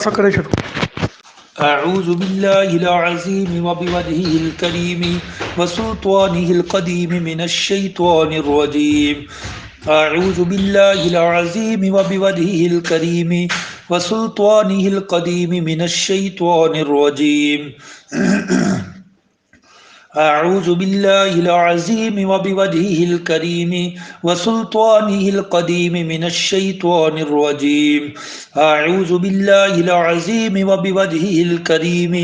فكر شنو؟ أعوذ بالله العظيم وبوجهه الكريم وسلطانه القديم من الشيطان الرجيم. أعوذ بالله العظيم وبوجهه الكريم وسلطانه القديم من الشيطان الرجيم. أعوذ بالله العظيم وبوجهه الكريم وسلطانه القديم من الشيطان الرجيم. أعوذ بالله العظيم وبوجهه الكريم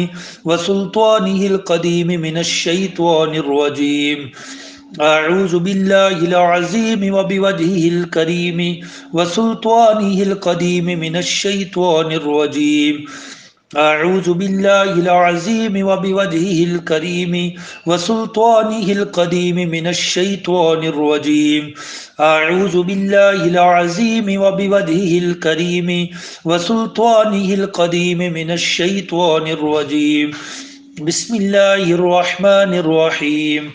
وسلطانه القديم من الشيطان الرجيم. أعوذ بالله العظيم وبوجهه الكريم وسلطانه القديم من الشيطان الرجيم. أعوذ بالله العظيم وبوجهه الكريم وسلطانه القديم من الشيطان الرجيم. أعوذ بالله العظيم وبوجهه الكريم وسلطانه القديم من الشيطان الرجيم. بسم الله الرحمن الرحيم.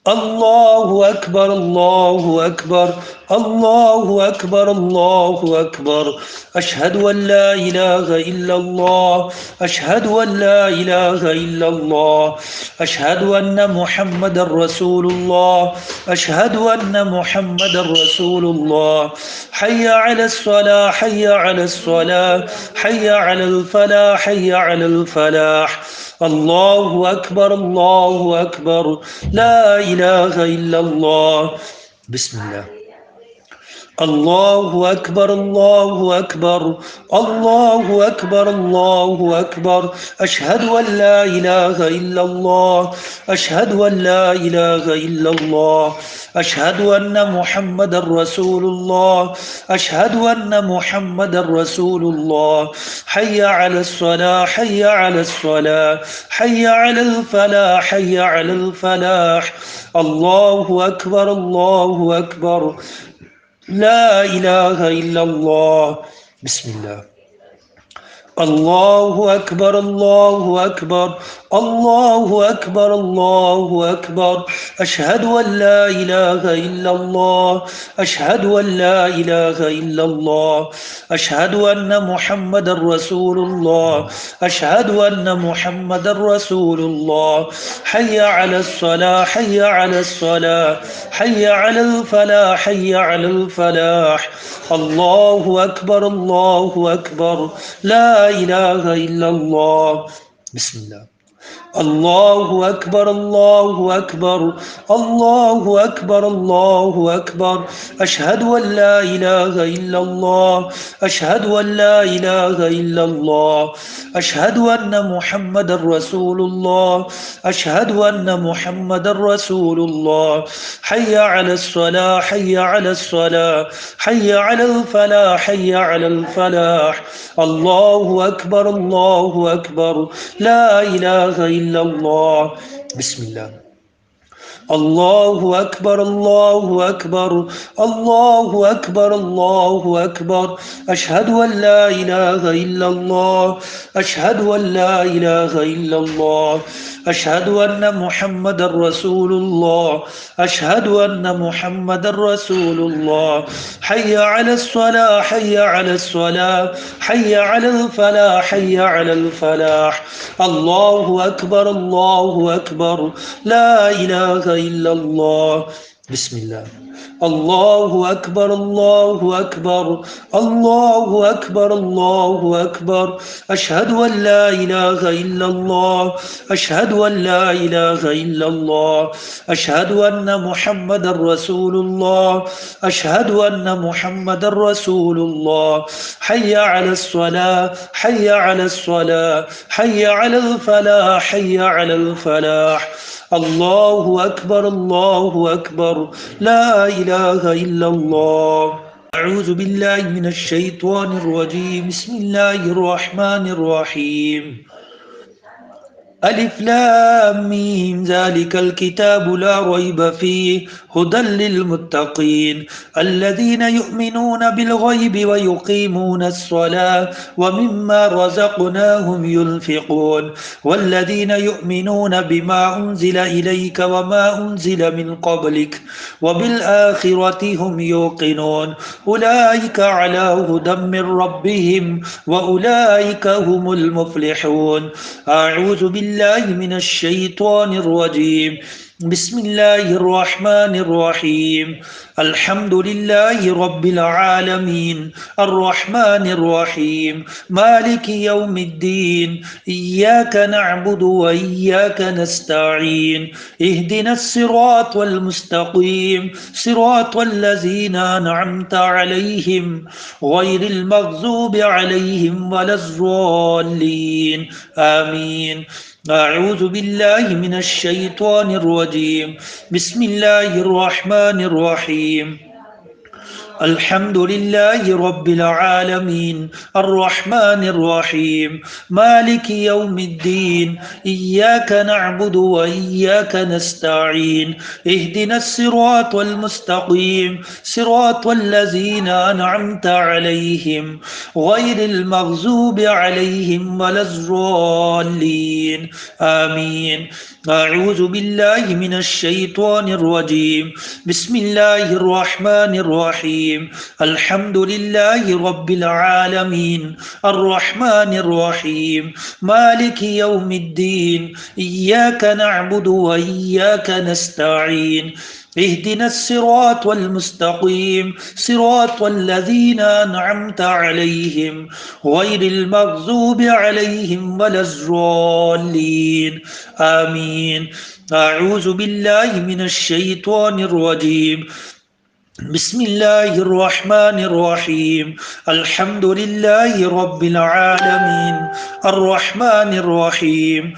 الله أكبر الله أكبر الله أكبر الله أكبر. أشهد أن لا إله إلا الله أشهد أن لا إله إلا الله أشهد أن محمد رسول الله أشهد أن محمد رسول الله. حي على الصلاة حي على الصلاة حي على الفلاح حي على الفلاح. الله أكبر الله أكبر لا إله إلا الله. بسم الله. الله أكبر الله أكبر الله أكبر الله أكبر. أشهد أن لا إله إلا الله أشهد أن لا إله إلا الله أشهد أن محمد رسول الله أشهد أن محمد رسول الله. حي على الصلاة حي على الصلاة حي على الفلاح حي على الفلاح. الله أكبر الله أكبر لا إله إلا الله. بسم الله. الله أكبر الله أكبر الله أكبر الله أكبر. أشهد أن لا إله إلا الله أشهد أن لا إله إلا الله أشهد أن محمد رسول الله أشهد أن محمد رسول الله. حي على الصلاة حي على الصلاة حي على الفلاح حي على الفلاح. الله أكبر الله أكبر لا إله إلا الله. بسم الله. الله أكبر الله أكبر الله أكبر الله أكبر. أشهد أن لا إله إلا الله أشهد أن لا إله إلا الله أشهد أن محمد رسول الله أشهد أن محمد رسول الله. حي على الصلاة حي على الصلاة حي على الفلاح حي على الفلاح. الله أكبر الله أكبر لا إله إلا الله. بسم الله. الله أكبر الله أكبر الله أكبر الله أكبر. أشهد أن لا إله إلا الله أشهد أن لا إله إلا الله أشهد أن محمد رسول الله أشهد أن محمد رسول الله. حي على الصلاة حي على الصلاة حي على الفلاح حي على الفلاح. الله أكبر الله أكبر لا إله إلا الله. بسم الله. الله أكبر الله أكبر الله أكبر الله أكبر. أشهد أن لا إله إلا الله أشهد أن لا إله إلا الله أشهد أن محمد رسول الله أشهد أن محمد رسول الله. حي على الصلاة حي على الصلاة حي على الفلاح حي على الفلاح. الله أكبر الله أكبر لا إله إلا الله. أعوذ بالله من الشيطان الرجيم. بسم الله الرحمن الرحيم. ألف لام ميم ذلك الكتاب لا ريب فيه هدى للمتقين الذين يؤمنون بالغيب ويقيمون الصلاة ومما رزقناهم ينفقون والذين يؤمنون بما أنزل إليك وما أنزل من قبلك وبالآخرة هم يوقنون أولئك على هدى من ربهم وأولئك هم المفلحون. أعوذ بالله من الشيطان الرجيم. بسم الله الرحمن الرحيم. الحمد لله رب العالمين الرحمن الرحيم مالك يوم الدين إياك نعبد وإياك نستعين اهدنا الصراط المستقيم صراط الذين أنعمت عليهم غير المغضوب عليهم ولا الضالين آمين. أعوذ بالله من الشيطان الرجيم. بسم الله الرحمن الرحيم. الحمد لله رب العالمين الرحمن الرحيم مالك يوم الدين إياك نعبد وإياك نستعين اهدنا الصراط المستقيم صراط الذين أنعمت عليهم غير المغضوب عليهم ولا الضالين آمين. أعوذ بالله من الشيطان الرجيم. بسم الله الرحمن الرحيم. الحمد لله رب العالمين الرحمن الرحيم مالك يوم الدين إياك نعبد وإياك نستعين اهدنا الصراط المستقيم صراط الذين أنعمت عليهم غير المغضوب عليهم ولا الضالين آمين. أعوذ بالله من الشيطان الرجيم. بسم الله الرحمن الرحيم. الحمد لله رب العالمين الرحمن الرحيم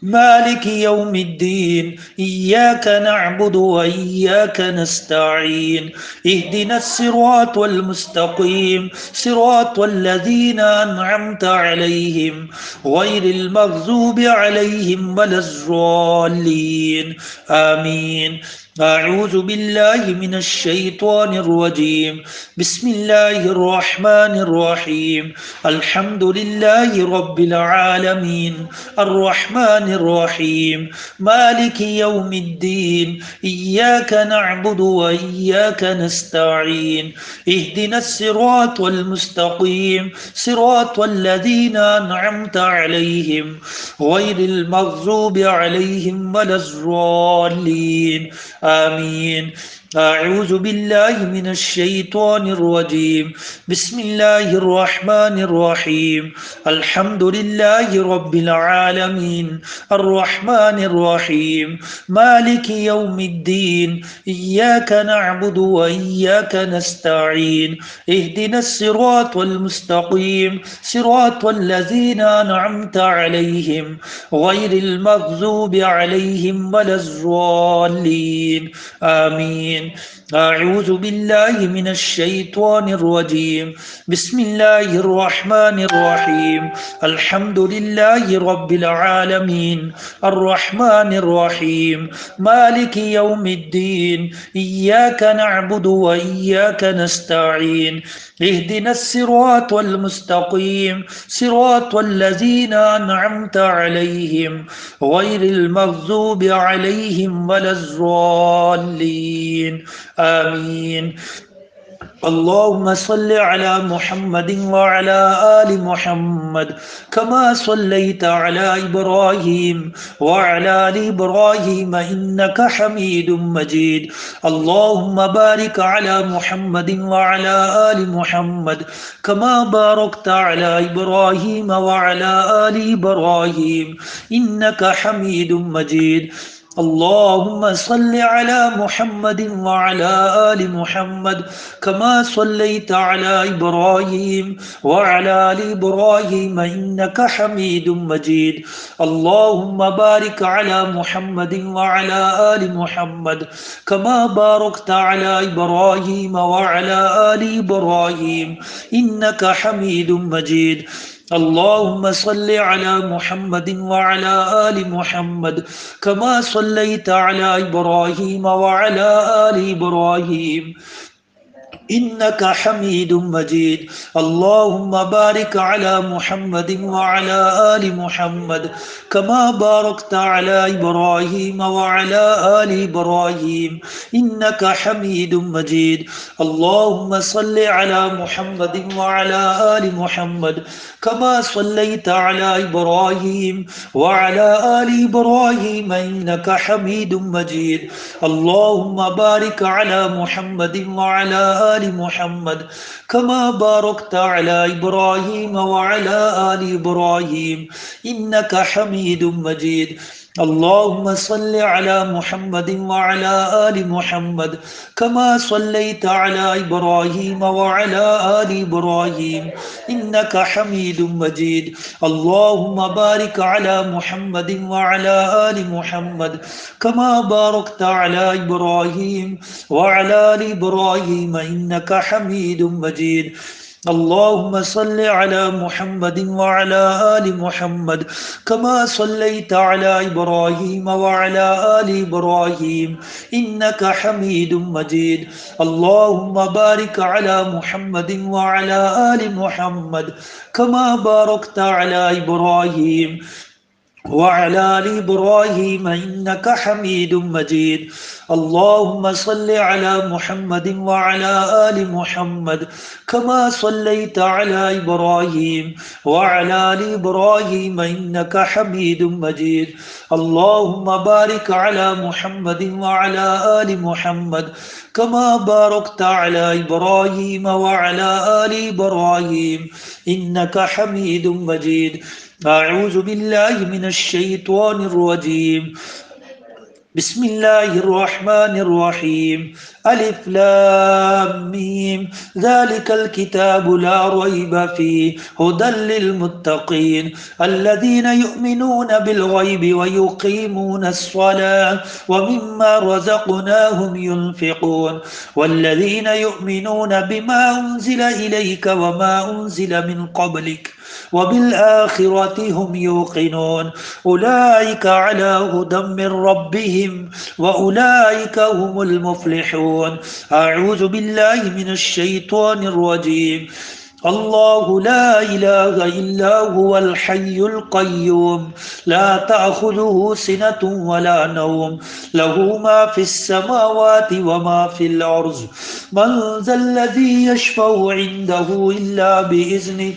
مالك يوم الدين إياك نعبد وإياك نستعين اهدنا الصراط المستقيم صراط الذين أنعمت عليهم غير المغضوب عليهم ولا الضالين آمين. أعوذ بالله من الشيطان الرجيم. بسم الله الرحمن الرحيم. الحمد لله رب العالمين الرحمن الرحيم مالك يوم الدين إياك نعبد وإياك نستعين اهدنا الصراط المستقيم صراط الذين أنعمت عليهم غير المغضوب عليهم ولا الضالين آمين. أعوذ بالله من الشيطان الرجيم. بسم الله الرحمن الرحيم. الحمد لله رب العالمين الرحمن الرحيم مالك يوم الدين إياك نعبد وإياك نستعين اهدنا الصراط المستقيم صراط الذين أنعمت عليهم غير المغضوب عليهم ولا الضالين آمين. أعوذ بالله من الشيطان الرجيم. بسم الله الرحمن الرحيم. الحمد لله رب العالمين الرحمن الرحيم مالك يوم الدين إياك نعبد وإياك نستعين اهدنا الصراط المستقيم صراط الذين أنعمت عليهم غير المغضوب عليهم ولا الضالين آمين. اللهم صل على محمد وعلى آل محمد كما صليت على إبراهيم وعلى آل إبراهيم إنك حميد مجيد. اللهم بارك على محمد وعلى آل محمد كما باركت على إبراهيم وعلى آل إبراهيم إنك حميد مجيد. اللهم صل على محمد وعلى آل محمد كما صليت على إبراهيم وعلى آل إبراهيم إنك حميد مجيد. اللهم بارك على محمد وعلى آل محمد كما باركت على إبراهيم وعلى آل إبراهيم إنك حميد مجيد. اللهم صل على محمد وعلى آل محمد كما صليت على إبراهيم وعلى آل إبراهيم إنك حميد مجيد. اللهم بارك على محمد وعلى آل محمد كما باركت على إبراهيم وعلى آل إبراهيم إنك حميد مجيد. اللهم صل على محمد وعلى آل محمد كما صليت على إبراهيم وعلى آل إبراهيم إنك حميد مجيد. اللهم بارك على محمد وعلى آل محمد كما باركت على إبراهيم وعلى آل إبراهيم إنك حميد مجيد. اللهم صل على محمد وعلى آل محمد كما صليت على إبراهيم وعلى آل إبراهيم إنك حميد مجيد. اللهم بارك على محمد وعلى آل محمد كما باركت على إبراهيم وعلى آل إبراهيم إنك حميد مجيد. اللهم صل على محمد وعلى آل محمد كما صليت على إبراهيم وعلى آل إبراهيم إنك حميد مجيد. اللهم بارك على محمد وعلى آل محمد كما باركت على إبراهيم وعلى آل إبراهيم إنك حميد مجيد. اللهم صل على محمد وعلى آل محمد كما صليت على إبراهيم وعلى آل إبراهيم إنك حميد مجيد. اللهم بارك على محمد وعلى آل محمد كما باركت على إبراهيم وعلى آل إبراهيم إنك حميد مجيد. أعوذ بالله من الشيطان الرجيم. بسم الله الرحمن الرحيم. ألف لام ميم ذلك الكتاب لا ريب فيه هدى للمتقين الذين يؤمنون بالغيب ويقيمون الصلاة ومما رزقناهم ينفقون والذين يؤمنون بما أنزل إليك وما أنزل من قبلك وبالآخرة هم يوقنون أولئك على هدى من ربهم وأولئك هم المفلحون. أعوذ بالله من الشيطان الرجيم. الله لا إله إلا هو الحي القيوم لا تأخذه سنة ولا نوم له ما في السماوات وما في الأرض من ذا الذي يشفع عنده إلا بإذنه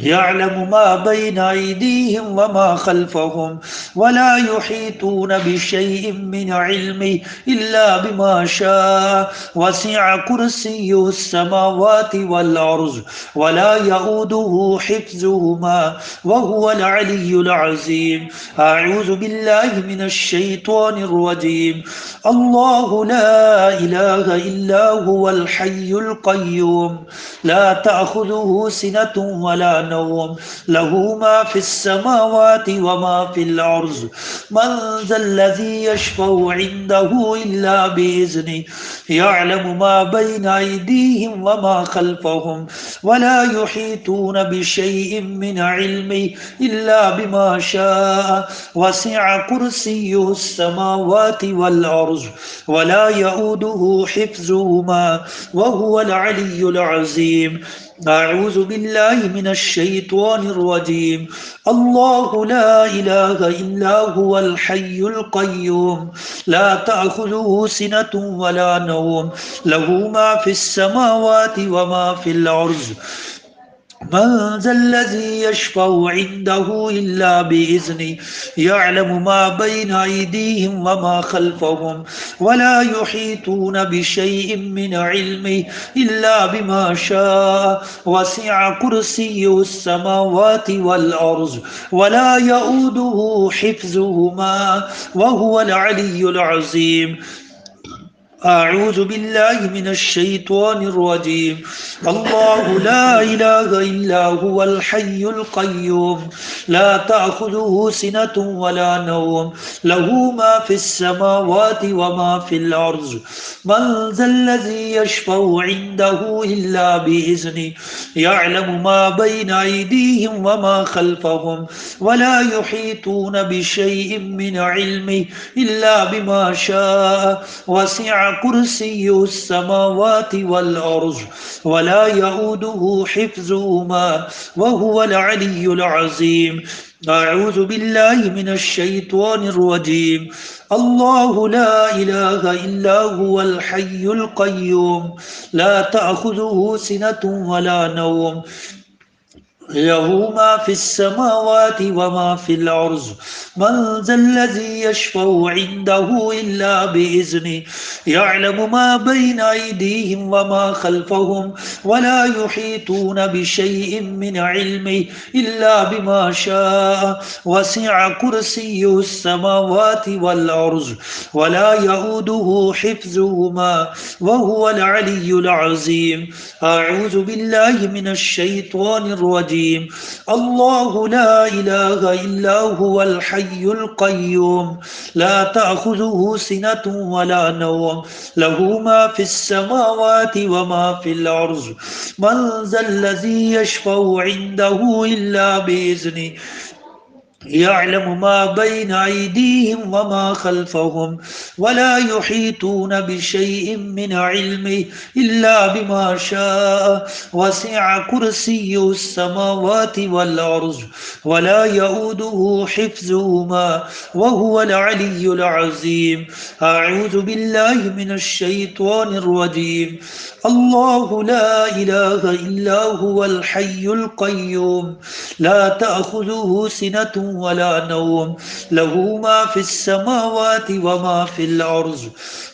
يعلم ما بين أيديهم وما خلفهم ولا يحيطون بشيء من علمه إلا بما شاء وسع كرسيه السماوات والأرض ولا يؤوده حفظهما وهو العلي العظيم. أعوذ بالله من الشيطان الرجيم. الله لا إله إلا هو الحي القيوم لا تأخذه سنة ولا نوم له ما في السماوات وما في الأرض من ذا الذي يشفع عنده إلا بإذنه يعلم ما بين أيديهم وما خلفهم ولا يحيطون بشيء من علمه إلا بما شاء وسع كرسيه السماوات والأرض ولا يؤوده حفظهما وهو العلي العظيم. أعوذ بالله من الشيطان الرجيم. الله لا إله إلا هو الحي القيوم لا تأخذه سنة ولا نوم له ما في السماوات وما في الأرض من ذا الذي يشفع عنده إلا بإذنه يعلم ما بين أيديهم وما خلفهم ولا يحيطون بشيء من علمه إلا بما شاء وسع كرسيه السماوات والأرض ولا يؤوده حفظهما وهو العلي العظيم. أعوذ بالله من الشيطان الرجيم. الله لا إله إلا هو الحي القيوم لا تأخذه سنة ولا نوم له ما في السماوات وما في الأرض من ذا الذي يشفع عنده إلا بإذنه يعلم ما بين أيديهم وما خلفهم ولا يحيطون بشيء من علمه إلا بما شاء وسع كرسيه السماوات والأرض ولا يؤوده حفظهما وهو العلي العظيم. أعوذ بالله من الشيطان الرجيم. الله لا إله إلا هو الحي القيوم لا تأخذه سنة ولا نوم له ما في السماوات وما في الأرض من ذا الذي يشفع عنده إلا بإذنه يعلم ما بين أيديهم وما خلفهم ولا يحيطون بشيء من علمه إلا بما شاء وسع كرسيه السماوات والأرض ولا يؤوده حفظهما وهو العلي العظيم. أعوذ بالله من الشيطان الرجيم. الله لا إله إلا هو الحي القيوم لا تأخذه سنة ولا نوم له ما في السماوات وما في الأرض من ذا الذي يشفع عنده إلا بإذنه يعلم ما بين أيديهم وما خلفهم ولا يحيطون بشيء من علمه إلا بما شاء وسع كرسيه السماوات والأرض ولا يؤوده حفظهما وهو العلي العظيم. أعوذ بالله من الشيطان الرجيم. الله لا إله إلا هو الحي القيوم لا تأخذه سنة ولا نوم له ما في السماوات وما في الأرض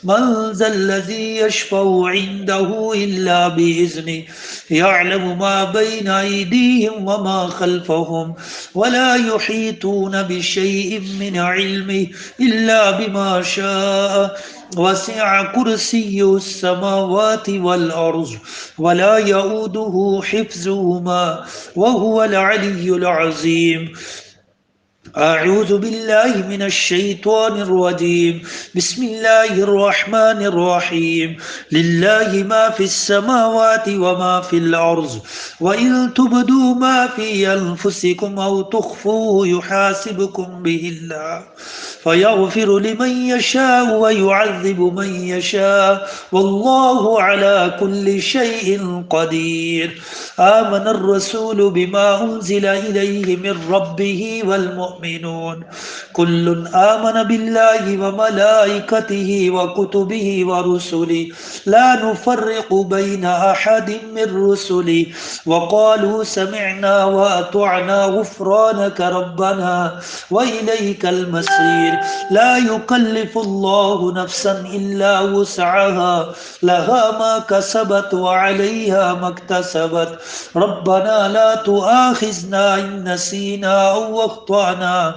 من ذا الذي يشفع عنده إلا بإذنه يعلم ما بين أيديهم وما خلفهم ولا يحيطون بشيء من علمه إلا بما شاء وسع كرسيه السماوات والأرض ولا يؤوده حفظهما وهو العلي العظيم. أعوذ بالله من الشيطان الرجيم. بسم الله الرحمن الرحيم. لله ما في السماوات وما في الأرض وإن تبدوا ما في أنفسكم أو تخفوه يحاسبكم به الله فيغفر لمن يشاء ويعذب من يشاء والله على كل شيء قدير. آمن الرسول بما أنزل إليه من ربه والمؤمنون كل آمن بالله وملائكته وكتبه ورسله لا نفرق بين أحد من رسله وقالوا سمعنا وأطعنا غفرانك ربنا وإليك المصير. لا يكلف الله نفسا إلا وسعها لها ما كسبت وعليها ما اكتسبت ربنا لا تؤاخذنا إن نسينا أو أخطأنا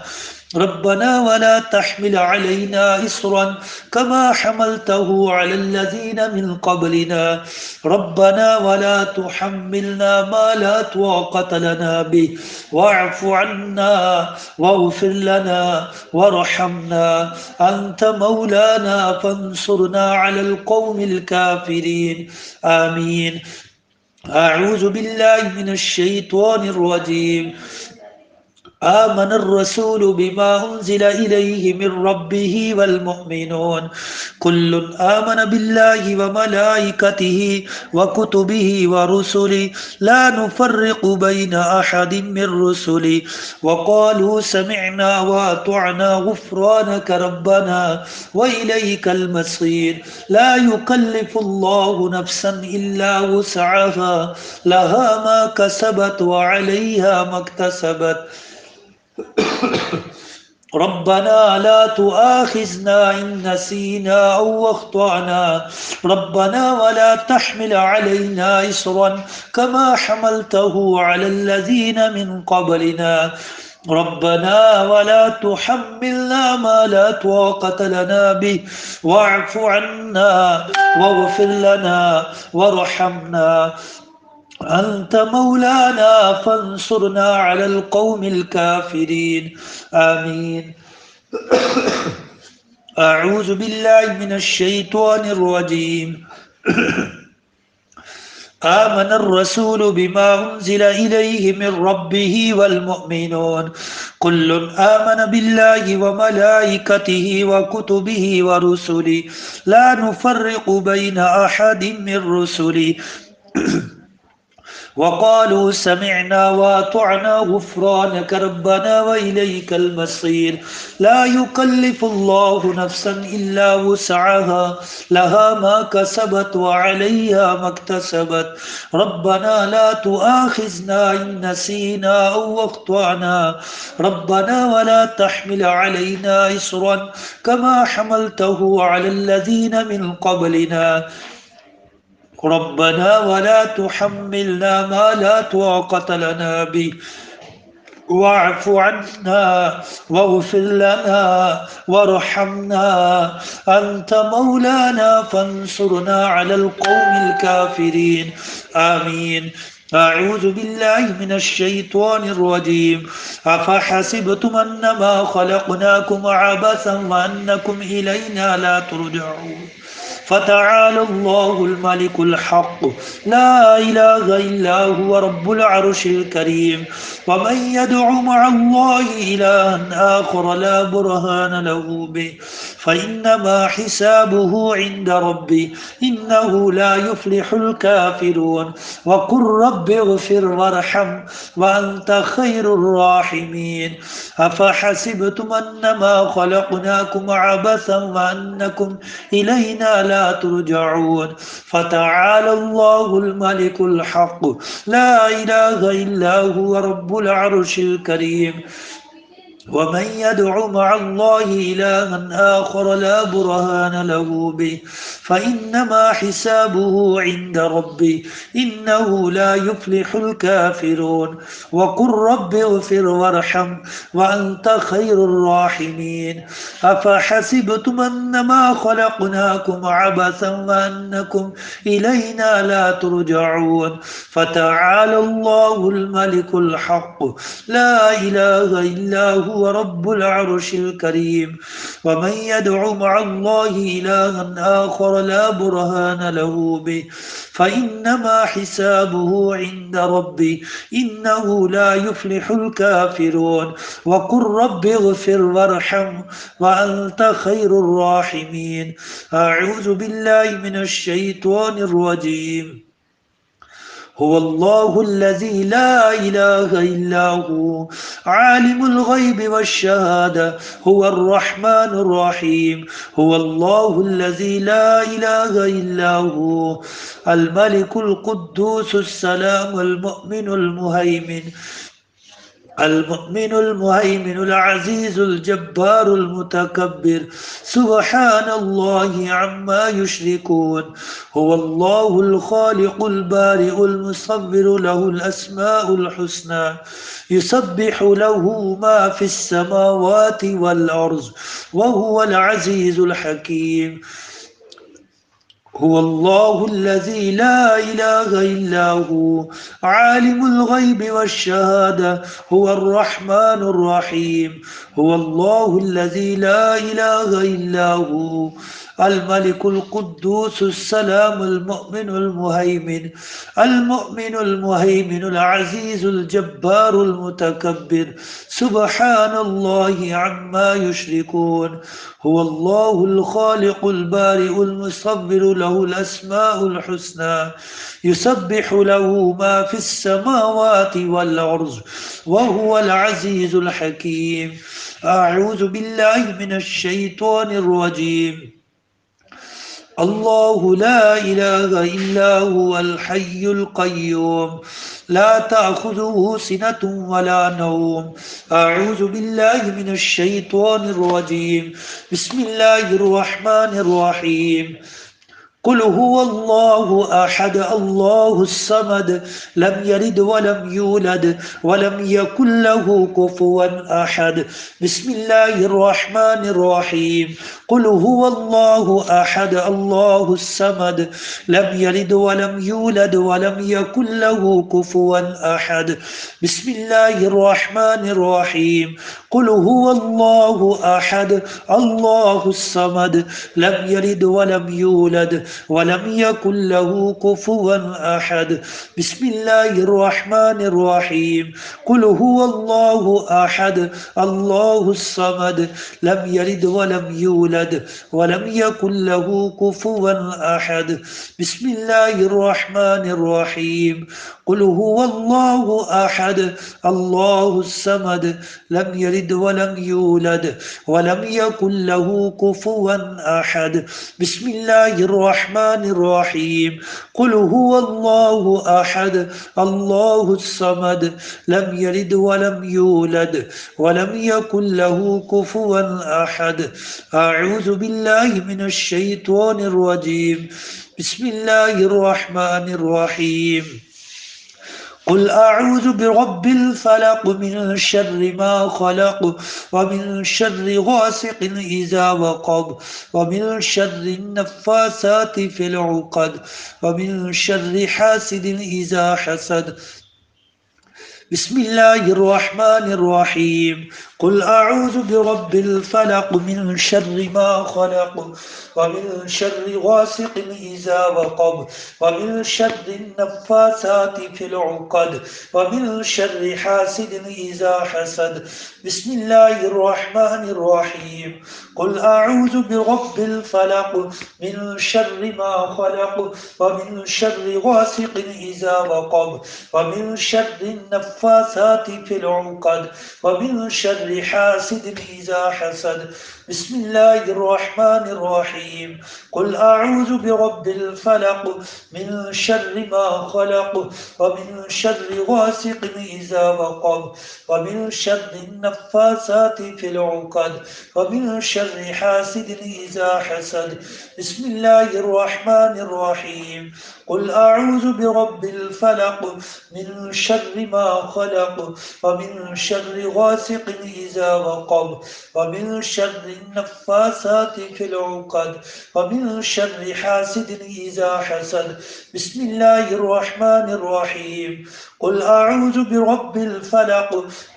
ربنا ولا تحمل علينا إصرا كما حملته على الذين من قبلنا ربنا ولا تحملنا ما لا طاقة لنا به واعف عنا واغفر لنا وارحمنا أنت مولانا فانصرنا على القوم الكافرين آمين. أعوذ بالله من الشيطان الرجيم. آمن الرسول بما أنزل إليه من ربه والمؤمنون كل آمن بالله وملائكته وكتبه ورسله لا نفرق بين أحد من رسله وقالوا سمعنا وأطعنا غفرانك ربنا وإليك المصير. لا يكلف الله نفسا إلا وسعها لها ما كسبت وعليها ما اكتسبت ربنا لا تؤاخذنا إن نسينا أو أخطأنا ربنا ولا تحمل علينا إصرا كما حملته على الذين من قبلنا ربنا ولا تحملنا ما لا طاقة لنا به واعف عنا واغفر لنا وارحمنا أنت مولانا فانصرنا على القوم الكافرين آمين. أعوذ بالله من الشيطان الرجيم. آمن الرسول بما أنزل إليه من ربه والمؤمنون كل آمن بالله وملائكته وكتبه ورسله لا نفرق بين أحد من رسله وقالوا سمعنا وأطعنا غفرانك ربنا وإليك المصير لا يكلف الله نفسا إلا وسعها لها ما كسبت وعليها ما اكتسبت ربنا لا تؤاخذنا إن نسينا أو أخطأنا ربنا ولا تحمل علينا إصرا كما حملته على الذين من قبلنا ربنا ولا تحملنا ما لا طاقة لنا به واعف عنا واغفر لنا وارحمنا أنت مولانا فانصرنا على القوم الكافرين آمين. أعوذ بالله من الشيطان الرجيم أفحسبتم أنما خلقناكم عبثا وأنكم إلينا لا ترجعون فتعالى الله الملك الحق لا إله إلا هو رب العرش الكريم ومن يدع مع الله إلها آخر لا برهان له به فإنما حسابه عند ربي إنه لا يفلح الكافرون وقل رب اغفر وارحم وأنت خير الراحمين أفحسبتم أنما خلقناكم عبثا وأنكم إلينا لا ترجعون فتعالى الله الملك الحق لا إله إلا هو رب العرش الكريم ومن يدع مع الله إلها آخر لا برهان له به فإنما حسابه عند ربي إنه لا يفلح الكافرون وقل رب اغفر وارحم وأنت خير الراحمين أفحسبتم أنما خلقناكم عبثا وأنكم إلينا لا ترجعون فتعالى الله الملك الحق لا إله إلا هو رب العرش الكريم ومن يدع مع الله إلها آخر لا برهان له به فإنما حسابه عند ربي إنه لا يفلح الكافرون وقل رب اغفر وارحم وأنت خير الراحمين أعوذ بالله من الشيطان الرجيم هو الله الذي لا إله إلا هو عالم الغيب والشهادة هو الرحمن الرحيم هو الله الذي لا إله إلا هو الملك القدوس السلام المؤمن المهيمن العزيز الجبار المتكبر سبحان الله عما يشركون هو الله الخالق البارئ المصور له الأسماء الحسنى يسبح له ما في السماوات والأرض وهو العزيز الحكيم هو الله الذي لا إله إلا هو عالم الغيب والشهادة هو الرحمن الرحيم هو الله الذي لا إله إلا هو الملك القدوس السلام المؤمن المهيمن العزيز الجبار المتكبر سبحان الله عما يشركون هو الله الخالق البارئ المصور له الأسماء الحسنى يسبح له ما في السماوات والأرض وهو العزيز الحكيم أعوذ بالله من الشيطان الرجيم الله لا إله إلا هو الحي القيوم لا تأخذه سنة ولا نوم أعوذ بالله من الشيطان الرجيم بسم الله الرحمن الرحيم قل هو الله أحد الله الصمد لم يلد ولم يولد ولم يكن له كفوا أحد. بسم الله الرحمن الرحيم. قل هو الله أحد الله الصمد لم يلد ولم يولد ولم يكن له كفوا أحد. بسم الله الرحمن الرحيم. قل هو الله أحد الله الصمد لم يلد ولم يولد ولم يكن له كفوا أحد. بسم الله الرحمن الرحيم. قل هو الله أحد الله الصمد لم يلد ولم يولد ولم يكن له كفوا أحد. بسم الله الرحمن الرحيم. قل هو الله أحد الله الصمد لم يلد ولم يولد ولم يكن له كفوا أحد. بسم الله الرحمن الرحيم. قل هو الله أحد الله الصمد لم يلد ولم يولد ولم يكن له كفوا أحد. أعوذ بالله من الشيطان الرجيم. بسم الله الرحمن الرحيم. قل أعوذ برب الفلق من شر ما خلق ومن شر غاسق إذا وقب ومن شر النفاثات في العقد ومن شر حاسد إذا حسد. بسم الله الرحمن الرحيم. قل أعوذ برب الفلق من شر ما خلق ومن شر غاسق إذا وقب ومن شر النفاثات في العقد ومن شر حاسد إذا حسد. بسم الله الرحمن الرحيم. قل أعوذ برب الفلق من شر ما خلق ومن شر غاسق إذا وقب ومن شر النفاثات في العقد ومن شر حاسد إذا حسد. بسم الله الرحمن الرحيم. قل أعوذ برب الفلق من شر ما خلق ومن شر غاسق إذا وقب ومن شر النفاثات في العقد ومن شر حاسد إذا حسد. بسم الله الرحمن الرحيم. قل أعوذ برب الفلق من شر ما خلق ومن شر غاسق إذا وقب ومن شر النفاثات في العقد ومن شر حاسد إذا حسد. بسم الله الرحمن الرحيم. قل أعوذ برب الفلق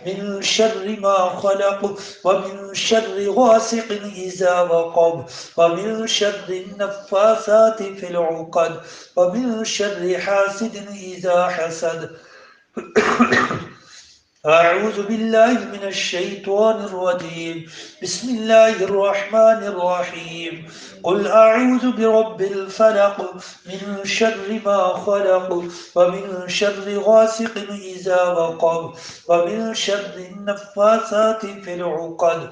من شر ما خلق ومن شر غاسق إذا وقب ومن شر النفاثات في العقد ومن شر حاسد إذا حسد. أعوذ بالله من الشيطان الرجيم. بسم الله الرحمن الرحيم. قل أعوذ برب الفلق من شر ما خلق ومن شر غاسق إذا وقب ومن شر النفاثات في العقد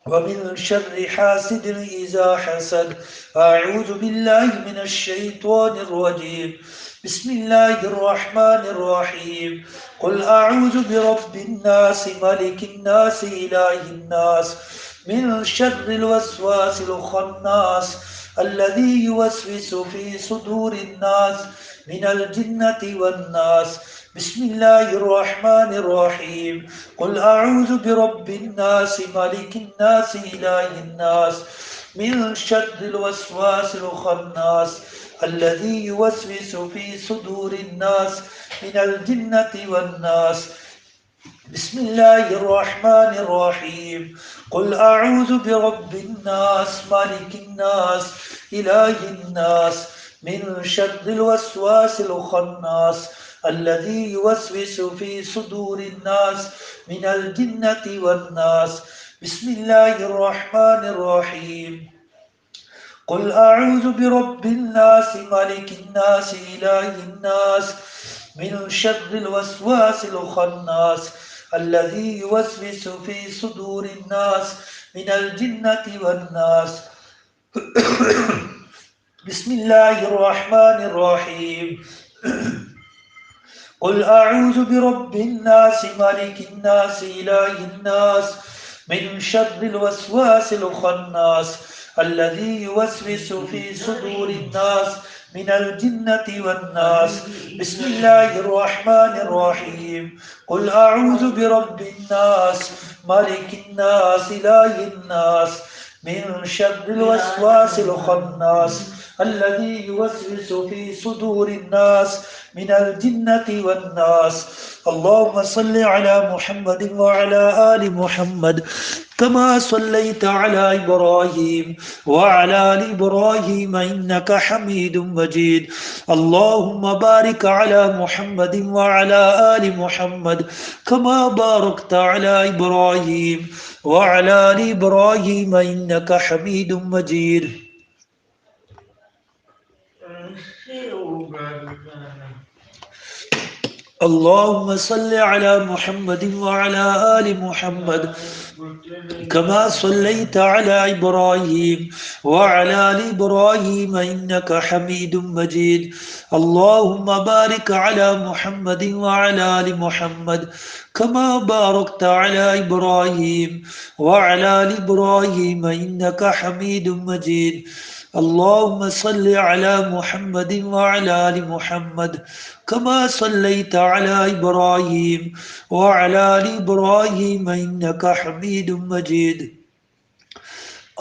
ومن شر حاسد إذا حسد. أعوذ بالله من الشيطان الرجيم. بسم الله الرحمن الرحيم. قل أعوذ برب الناس ملك الناس إله الناس من شر الوسواس الخناس الذي يوسوس في صدور الناس من الجنة والناس. بسم الله الرحمن الرحيم. قل أعوذ برب الناس ملك الناس إله الناس من شر الوسواس الخناس الذي يوسوس في صدور الناس من الجنة والناس. بسم الله الرحمن الرحيم. قل أعوذ برب الناس ملك الناس إله الناس من شر الوسواس الخناس الذي يوسوس في صدور الناس من الجنة والناس. بسم الله الرحمن الرحيم. قل أعوذ برب الناس ملك الناس إله الناس من شر الوسواس الخناس الذي يوسوس في صدور الناس من الجنة والناس. بسم الله الرحمن الرحيم. قل أعوذ برب الناس ملك الناس إله الناس من شر الوسواس الخناس الذي يوسوس في صدور الناس من الجنة والناس. بسم الله الرحمن الرحيم. قل أعوذ برب الناس ملك الناس إله الناس من شر الوسواس الخناس الذي يوسوس في صدور الناس من الجنة والناس. اللهم صل على محمد وعلى آل محمد كما صليت على إبراهيم وعلى آل إبراهيم إنك حميد مجيد. اللهم بارك على محمد وعلى آل محمد كما باركت على إبراهيم وعلى آل إبراهيم إنك حميد مجيد. اللهم صل على محمد وعلى آل محمد كما صليت على إبراهيم وعلى آل إبراهيم إنك حميد مجيد. اللهم بارك على محمد وعلى آل محمد كما باركت على إبراهيم وعلى آل إبراهيم إنك حميد مجيد. اللهم صل على محمد وعلى آل محمد كما صليت على إبراهيم وعلى آل إبراهيم إنك حميد مجيد.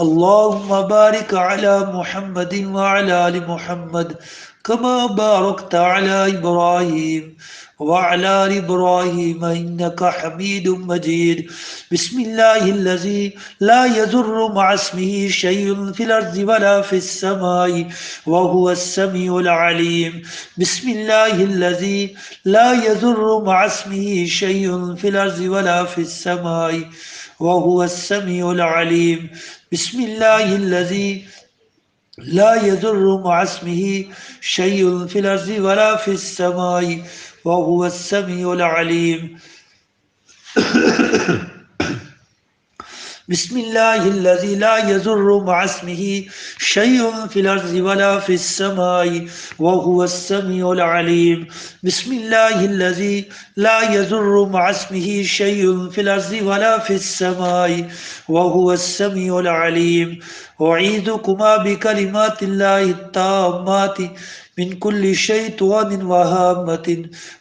اللهم بارك على محمد وعلى آل محمد كما باركت على إبراهيم وعلى آل إبراهيم إنك حميد مجيد. بسم الله الذي لا يضر مع اسمه شيء في الأرض ولا في السماء وهو السميع العليم. بسم الله الذي لا يضر مع اسمه شيء في الأرض ولا في السماء وهو السميع العليم. بسم الله الذي لا يضر مع اسمه شيء في الأرض ولا في السماء وهو السميع العليم. بسم الله الذي لا يضر مع اسمه شيء في الأرض ولا في السماء وهو السميع العليم. بسم الله الذي لا يضر مع اسمه شيء في الأرض ولا في السماء وهو السميع العليم. أعيذكما بكلمات الله التامات من كل شيطان وهامة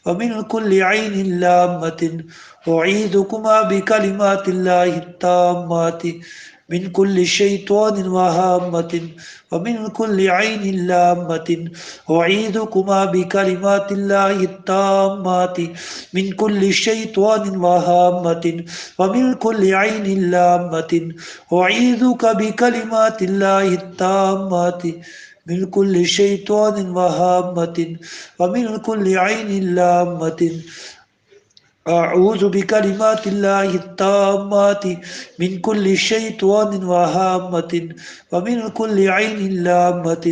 ومن كل عين لامة. أعيذكما بكلمات الله التامات من كل شيطان وهامة ومن كل عين لامة. أعيذكما بكلمات الله التامات من كل شيطان وهامة ومن كل عين لامة. أعيذك بكلمات الله التامات من كل شيطان وهامة ومن كل عين لامة. أعوذ بكلمات الله التامات من كل شيطان وهامة ومن كل عين لامة.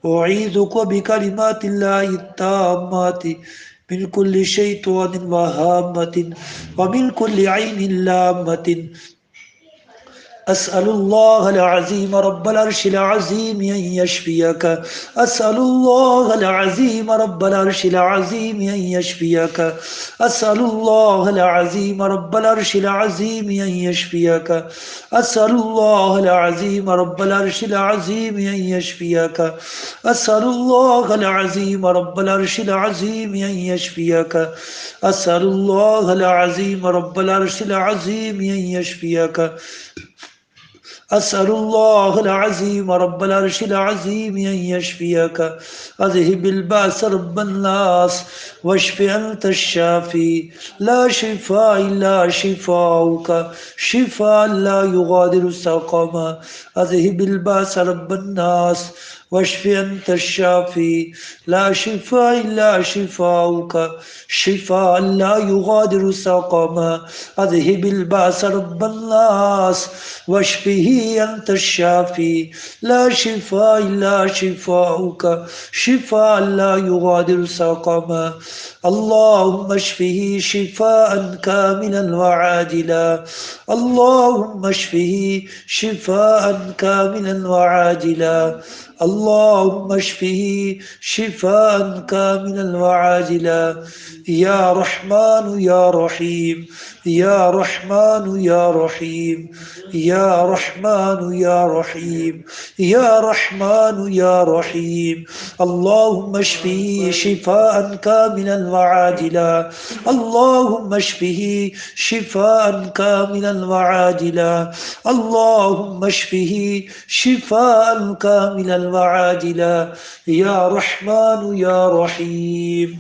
أعيذك بكلمات الله التامات من كل شيطان وهامة ومن كل عين لامة. أسأل الله العظيم رب العرش العظيم أن يشفيك. أسأل الله العظيم رب العرش العظيم أن يشفيك. أسأل الله العظيم رب العرش العظيم أن يشفيك. أسأل الله العظيم رب العرش العظيم أن يشفيك. أسأل الله العظيم رب العرش العظيم أن يشفيك. أسأل الله العظيم رب العرش العظيم أن يشفيك. أسأل الله العظيم رب العرش العظيم أن يشفيك. أذهب البأس رب الناس واشف أنت الشافي لا شفاء إلا شفاؤك شفاء لا يغادر سقما. أذهب البأس رب الناس واشف أنت الشافي لا شفاء إلا شفاؤك شفاء لا يغادر سقما. أذهب البأس رب الناس واشفه أنت الشافي لا شفاء إلا شفاؤك شفاء لا يغادر سقما. اللهم اشفه شفاء كاملا وعاجلا. اللهم اشفه شفاء كاملا وعاجلا. اللهم اشفه شفاء كاملا وعاجلا يا رحمن يا رحيم يا رحمن يا رحيم يا رحمن يا رحيم يا رحمن يا رحيم اللهم اشفه شفاء كاملا وعاجلا اللهم اشفه شفاء كاملا وعاجلا اللهم اشفه شفاء كاملا وعاجلا يا رحمن يا رحيم